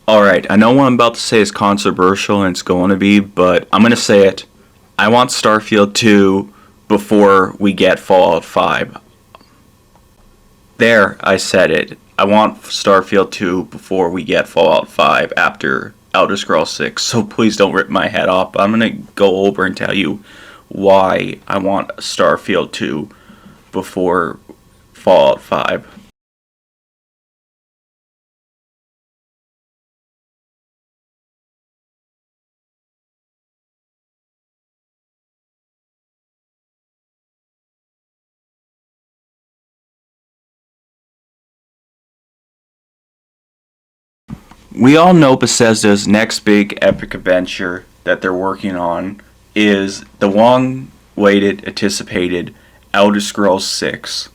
Alright, I know what I'm about to say is controversial and it's going to be, but I'm going to say it. I want Starfield 2 before we get Fallout 5. There, I said it. I want Starfield 2 before we get Fallout 5 after Elder Scrolls 6, so please don't rip my head off. I'm going to go over and tell you why I want Starfield 2 before Fallout 5. We all know Bethesda's next big epic adventure that they're working on is the long-awaited, anticipated Elder Scrolls 6.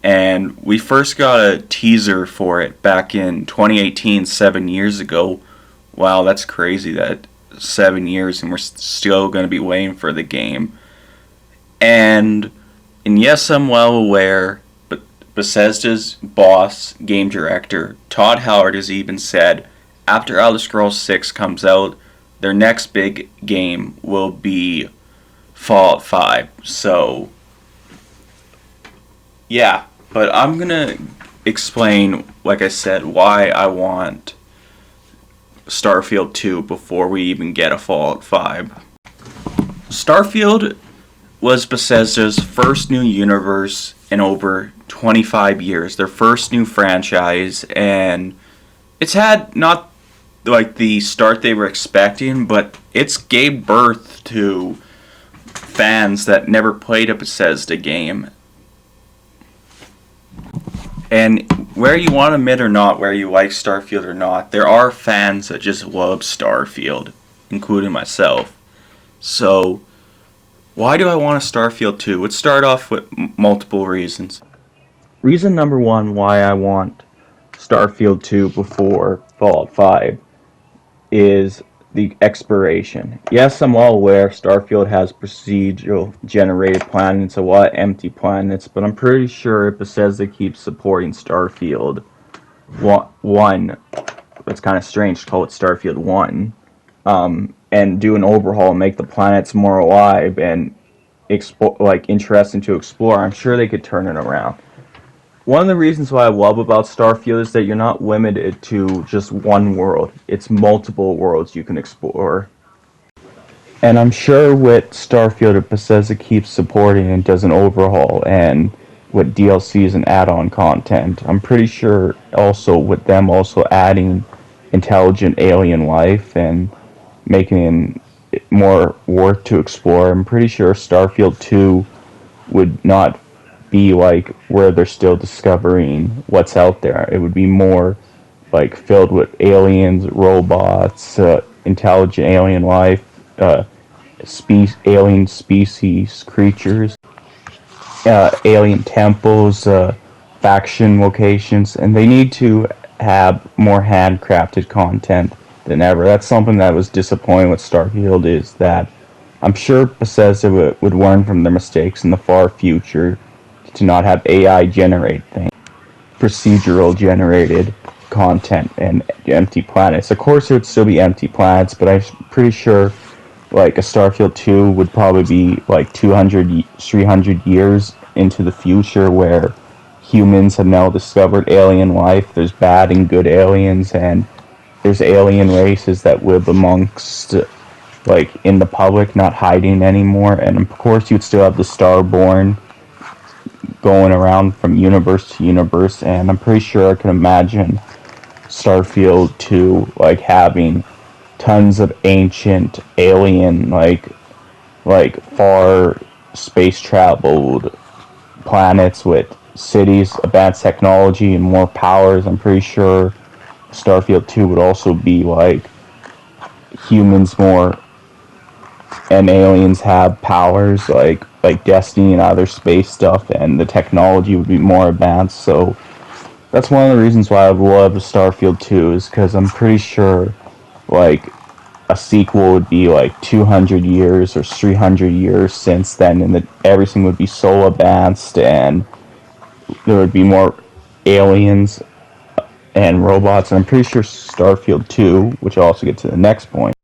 And we first got a teaser for it back in 2018, 7 years ago. Wow, that's crazy that 7 years and we're still going to be waiting for the game. And, and yes, I'm well aware, but Bethesda's boss, game director, Todd Howard, has even said after Elder Scrolls 6 comes out, their next big game will be Fallout 5. So, yeah, but I'm gonna explain, like I said, why I want Starfield 2 before we even get a Fallout 5. Starfield was Bethesda's first new universe in over 25 years, their first new franchise, and it's had not like the start they were expecting, but it's gave birth to fans that never played a Bethesda game. And where you want to admit or not, where you like Starfield or not, there are fans that just love Starfield, including myself. So, why do I want a Starfield 2? Let's start off with multiple reasons. Reason number one why I want Starfield 2 before Fallout 5 is the exploration. Yes, I'm well aware Starfield has procedural generated planets, a lot of empty planets, but I'm pretty sure if Bethesda keeps supporting Starfield 1, it's kind of strange to call it Starfield 1, and do an overhaul and make the planets more alive and interesting to explore, I'm sure they could turn it around. One of the reasons why I love about Starfield is that you're not limited to just one world. It's multiple worlds you can explore. And I'm sure with Starfield, if Bethesda keeps supporting and does an overhaul and with DLCs and add-on content, I'm pretty sure also with them also adding intelligent alien life and making it more worth to explore, I'm pretty sure Starfield 2 would not be like where they're still discovering what's out there. It would be more like filled with aliens, robots, intelligent alien life, alien species, creatures, alien temples, faction locations, and they need to have more handcrafted content than ever. That's something that was disappointing with Starfield, is that I'm sure Bethesda would learn from their mistakes in the far future to not have AI generate things, procedural generated content and empty planets. Of course, it would still be empty planets, but I'm pretty sure like a Starfield 2 would probably be like 200, 300 years into the future where humans have now discovered alien life. There's bad and good aliens, and there's alien races that live amongst like in the public, not hiding anymore. And of course, you'd still have the Starborn going around from universe to universe, and I'm pretty sure I can imagine Starfield 2 like having tons of ancient alien like far space traveled planets with cities, advanced technology, and more powers. I'm pretty sure Starfield 2 would also be like humans more and aliens have powers like Destiny and other space stuff, and the technology would be more advanced. So that's one of the reasons why I love Starfield 2, is because I'm pretty sure like a sequel would be like 200 years or 300 years since then, and that everything would be so advanced and there would be more aliens and robots. And I'm pretty sure Starfield 2, which I'll also get to the next point,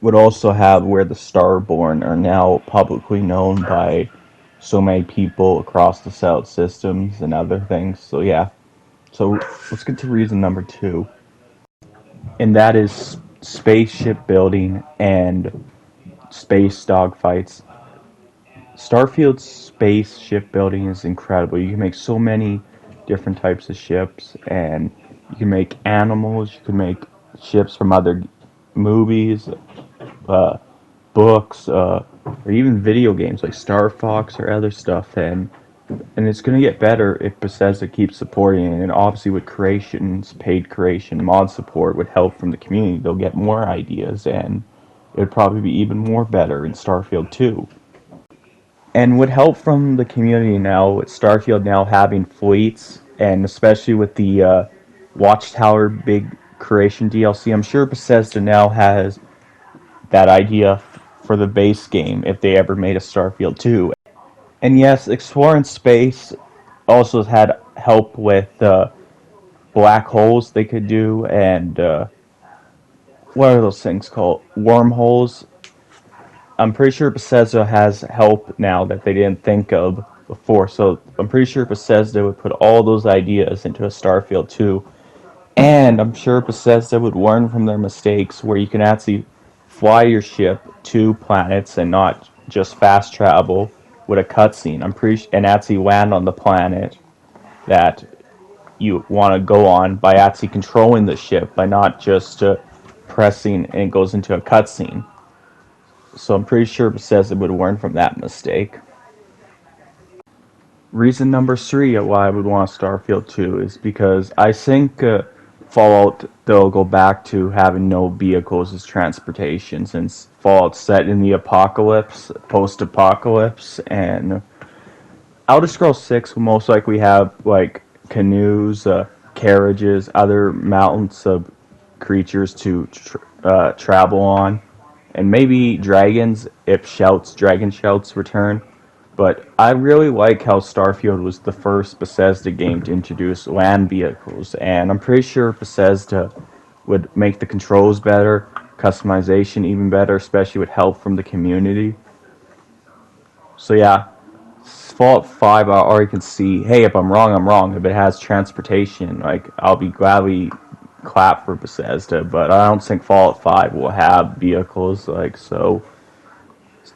would also have where the Starborn are now publicly known by so many people across the South systems and other things. So yeah. So let's get to reason number 2, and that is spaceship building and space dogfights. Starfield's spaceship building is incredible. You can make so many different types of ships, and you can make animals. You can make ships from other movies, uh, books, or even video games like Star Fox or other stuff. And it's going to get better if Bethesda keeps supporting it. And obviously, with creations, paid creation, mod support, with help from the community, they'll get more ideas, and it would probably be even more better in Starfield 2. And with help from the community now, with Starfield now having fleets, and especially with the Watchtower big creation DLC, I'm sure Bethesda now has that idea for the base game if they ever made a Starfield 2. And yes, exploring space also had help with black holes they could do, and what are those things called? Wormholes. I'm pretty sure Bethesda has help now that they didn't think of before. So I'm pretty sure Bethesda would put all those ideas into a Starfield 2. And I'm sure Bethesda would learn from their mistakes where you can actually fly your ship to planets and not just fast travel with a cutscene. I'm pretty and actually land on the planet that you want to go on by actually controlling the ship, by not just pressing and it goes into a cutscene. So I'm pretty sure Bethesda would learn from that mistake. Reason number 3 why I would want Starfield 2 is because I think Fallout, they'll go back to having no vehicles as transportation, since Fallout's set in the apocalypse, post-apocalypse, and Elder Scrolls 6 will most likely have like canoes, carriages, other mounts of creatures to travel on, and maybe dragons if dragon shouts return. But I really like how Starfield was the first Bethesda game to introduce land vehicles, and I'm pretty sure Bethesda would make the controls better, customization even better, especially with help from the community. So yeah, Fallout 5, I already can see, hey, if I'm wrong, I'm wrong. If it has transportation, like, I'll be gladly clap for Bethesda, but I don't think Fallout 5 will have vehicles, like, so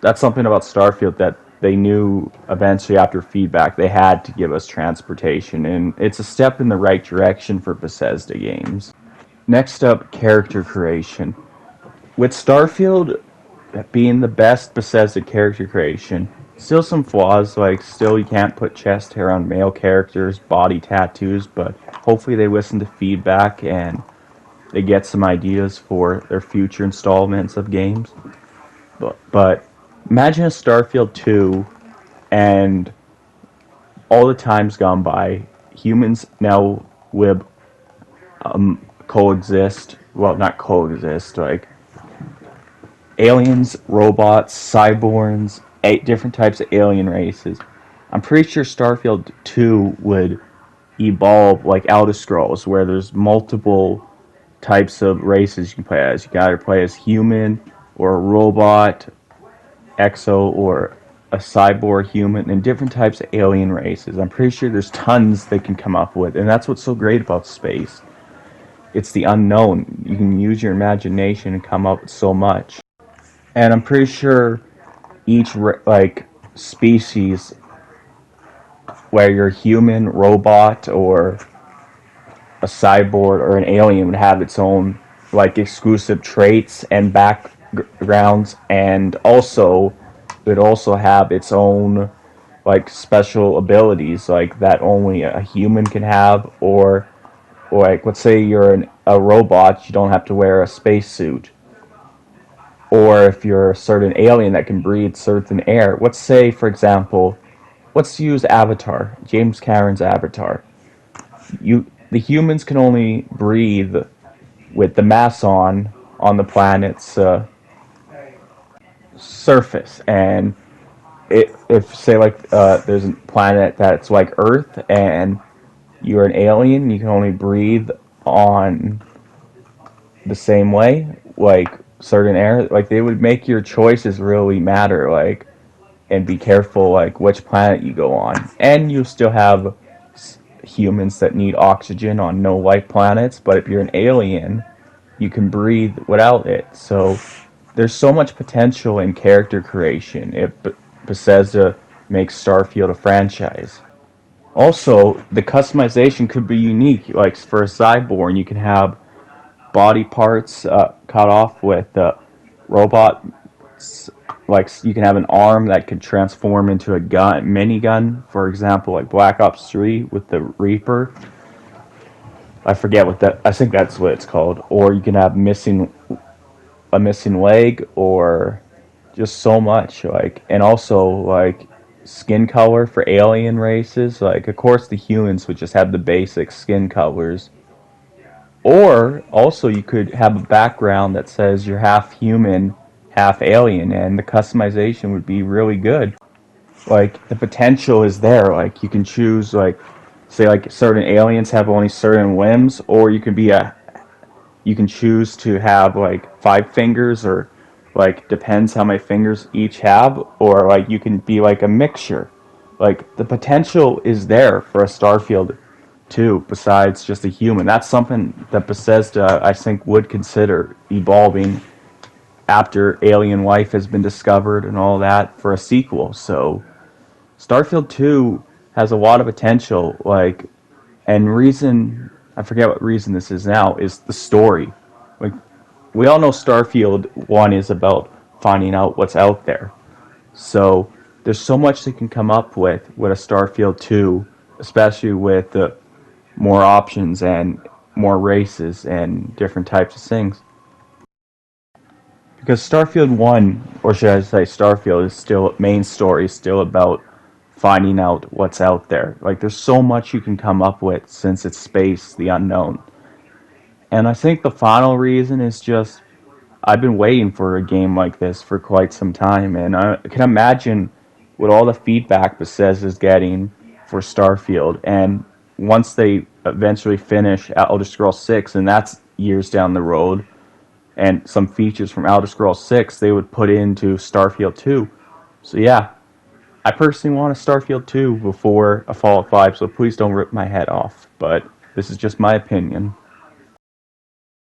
that's something about Starfield that they knew eventually after feedback they had to give us transportation, and it's a step in the right direction for Bethesda games. Next up, character creation. With Starfield being the best Bethesda character creation, still some flaws, like still you can't put chest hair on male characters, body tattoos, but hopefully they listen to feedback and they get some ideas for their future installments of games. But imagine a Starfield 2 and all the time's gone by. Humans now live, coexist. Well, not coexist, like aliens, robots, cyborgs, 8 different types of alien races. I'm pretty sure Starfield 2 would evolve like Elder Scrolls, where there's multiple types of races you can play as. You can either play as human or a robot, exo, or a cyborg human, and different types of alien races. I'm pretty sure there's tons they can come up with, and that's what's so great about space. It's the unknown. You can use your imagination and come up with so much. And I'm pretty sure each like species, where you're human, robot, or a cyborg or an alien, would have its own like exclusive traits and backgrounds, and also it would also have its own like special abilities like that only a human can have, or like let's say you're a robot, you don't have to wear a spacesuit. Or if you're a certain alien that can breathe certain air. Let's say, for example, let's use Avatar, James Cameron's Avatar. The humans can only breathe with the mass on the planet's surface, and if say like there's a planet that's like Earth and you're an alien, you can only breathe on the same way, like certain areas, like they would make your choices really matter, like, and be careful like which planet you go on, and you still have humans that need oxygen on no life planets, but if you're an alien, you can breathe without it. So there's so much potential in character creation if Bethesda makes Starfield a franchise. Also, the customization could be unique. Like for a cyborg, you can have body parts cut off with robot. Like you can have an arm that could transform into a gun, minigun. For example, like Black Ops 3 with the Reaper. I forget what that. I think that's what it's called. Or you can have a missing leg, or just so much. Like, and also like skin color for alien races. Like, of course, the humans would just have the basic skin colors. Or also, you could have a background that says you're half human, half alien, and the customization would be really good. Like, the potential is there. Like, you can choose, like, say, like, certain aliens have only certain limbs, or you can choose to have, like, 5 fingers, or, like, depends how many fingers each have, or, like, you can be, like, a mixture. Like, the potential is there for a Starfield too, besides just a human. That's something that Bethesda, I think, would consider evolving after alien life has been discovered and all that for a sequel. So Starfield 2 has a lot of potential, like, and reason, I forget what reason this is now, is the story. Like, we all know Starfield 1 is about finding out what's out there. So there's so much they can come up with a Starfield 2, especially with the more options and more races and different types of things. Because Starfield 1, or should I say Starfield, is still, main story is still about finding out what's out there. Like, there's so much you can come up with since it's space, the unknown. And I think the final reason is just I've been waiting for a game like this for quite some time, and I can imagine what all the feedback Bethesda's getting for Starfield, and once they eventually finish Elder Scrolls 6, and that's years down the road, and some features from Elder Scrolls 6 they would put into Starfield 2. So yeah, I personally want a Starfield 2 before a Fallout 5, so please don't rip my head off, but this is just my opinion.